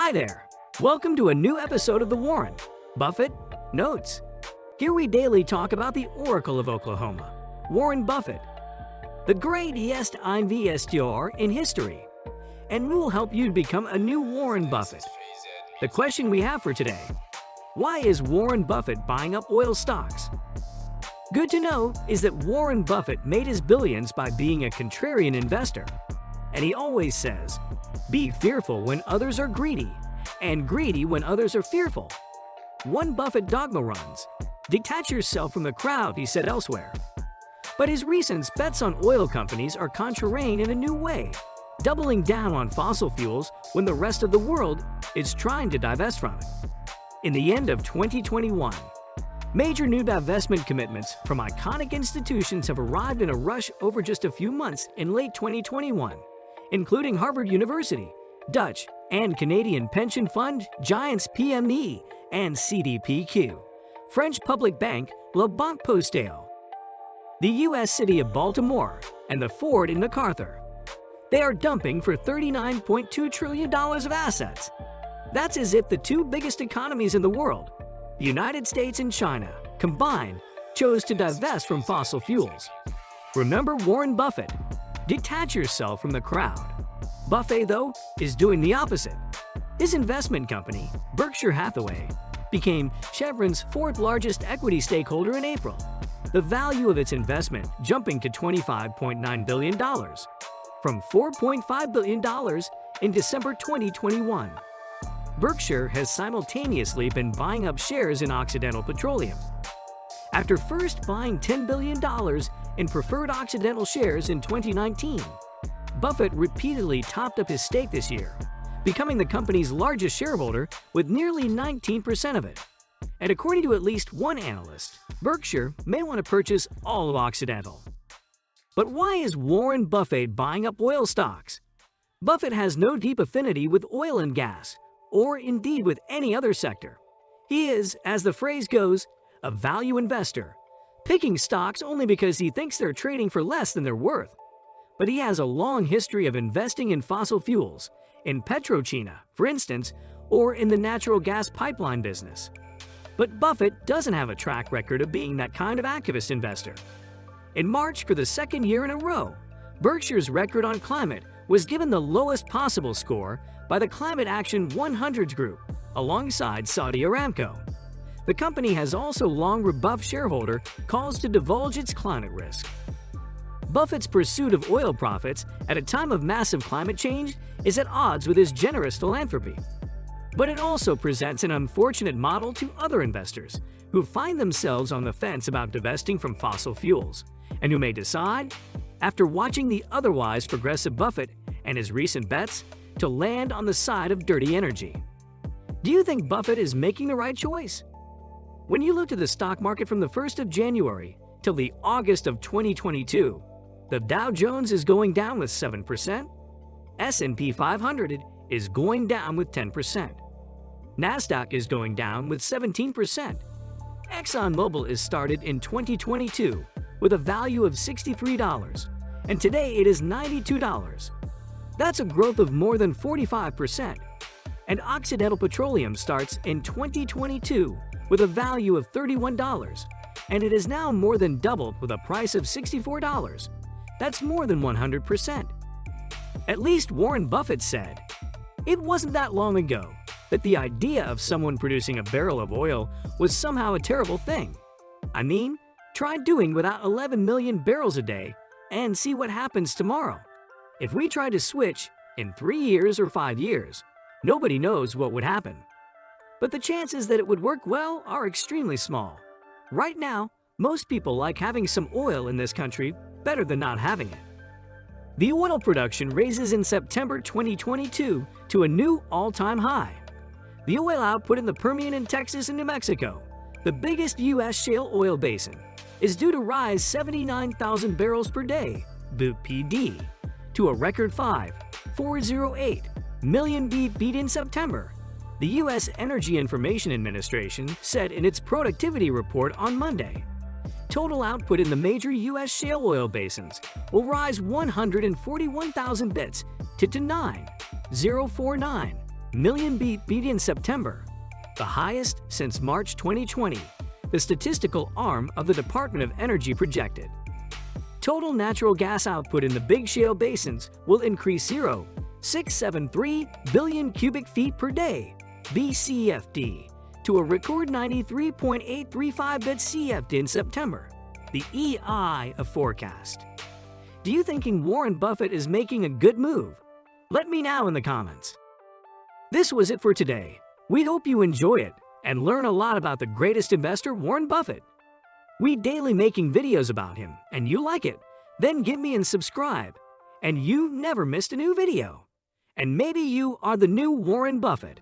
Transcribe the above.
Hi there! Welcome to a new episode of the Warren Buffett Notes. Here we daily talk about the Oracle of Oklahoma, Warren Buffett, the greatest investor in history, and we will help you become a new Warren Buffett. The question we have for today: why is Warren Buffett buying up oil stocks? Good to know is that Warren Buffett made his billions by being a contrarian investor. And he always says, be fearful when others are greedy, and greedy when others are fearful. One Buffett dogma runs, detach yourself from the crowd, he said elsewhere. But his recent bets on oil companies are contrarian in a new way, doubling down on fossil fuels when the rest of the world is trying to divest from it. In the end of 2021, major new divestment commitments from iconic institutions have arrived in a rush over just a few months in late 2021, including Harvard University, Dutch and Canadian pension fund giants PME and CDPQ, French public bank La Banque Postale, the U.S. city of Baltimore, and the Ford in MacArthur. They are dumping for $39.2 trillion of assets. That's as if the two biggest economies in the world, the United States and China, combined, chose to divest from fossil fuels. Remember Warren Buffett? Detach yourself from the crowd. Buffett, though, is doing the opposite. His investment company, Berkshire Hathaway, became Chevron's fourth largest equity stakeholder in April, the value of its investment jumping to $25.9 billion, from $4.5 billion in December 2021. Berkshire has simultaneously been buying up shares in Occidental Petroleum. After first buying $10 billion in preferred Occidental shares in 2019, Buffett repeatedly topped up his stake this year, becoming the company's largest shareholder with nearly 19% of it. And according to at least one analyst, Berkshire may want to purchase all of Occidental. But why is Warren Buffett buying up oil stocks? Buffett has no deep affinity with oil and gas, or indeed with any other sector. He is, as the phrase goes, a value investor, picking stocks only because he thinks they're trading for less than they're worth. But he has a long history of investing in fossil fuels, in PetroChina, for instance, or in the natural gas pipeline business. But Buffett doesn't have a track record of being that kind of activist investor. In March, for the second year in a row, Berkshire's record on climate was given the lowest possible score by the Climate Action 100 group, alongside Saudi Aramco. The company has also long rebuffed shareholder calls to divulge its climate risk. Buffett's pursuit of oil profits at a time of massive climate change is at odds with his generous philanthropy. But it also presents an unfortunate model to other investors who find themselves on the fence about divesting from fossil fuels, and who may decide, after watching the otherwise progressive Buffett and his recent bets, to land on the side of dirty energy. Do you think Buffett is making the right choice? When you look at the stock market from the 1st of January till the August of 2022, the Dow Jones is going down with 7%, S&P 500 is going down with 10%, NASDAQ is going down with 17%, ExxonMobil is started in 2022 with a value of $63, and today it is $92. That's a growth of more than 45%. And Occidental Petroleum starts in 2022 with a value of $31, and it is now more than doubled with a price of $64. That's more than 100%. At least Warren Buffett said, it wasn't that long ago that the idea of someone producing a barrel of oil was somehow a terrible thing. I mean, try doing without 11 million barrels a day and see what happens tomorrow. If we try to switch in 3 years or 5 years, nobody knows what would happen. But the chances that it would work well are extremely small. Right now, most people like having some oil in this country better than not having it. The oil production raises in September 2022 to a new all-time high. The oil output in the Permian in Texas and New Mexico, the biggest U.S. shale oil basin, is due to rise 79,000 barrels per day, BPD, to a record 5.408 million beat in September, the U.S. Energy Information Administration said in its productivity report on Monday. Total output in the major U.S. shale oil basins will rise 141,000 bits to 9.049 million beat in September, the highest since March 2020, the statistical arm of the Department of Energy projected. Total natural gas output in the big shale basins will increase 0.673 billion cubic feet per day, BCFD, to a record 93.835 BCFD in September, the EI of forecast. Do you think Warren Buffett is making a good move? Let me know in the comments. This was it for today. We hope you enjoy it and learn a lot about the greatest investor, Warren Buffett. We daily making videos about him, and you like it, then give me and subscribe, and you never missed a new video. And maybe you are the new Warren Buffett.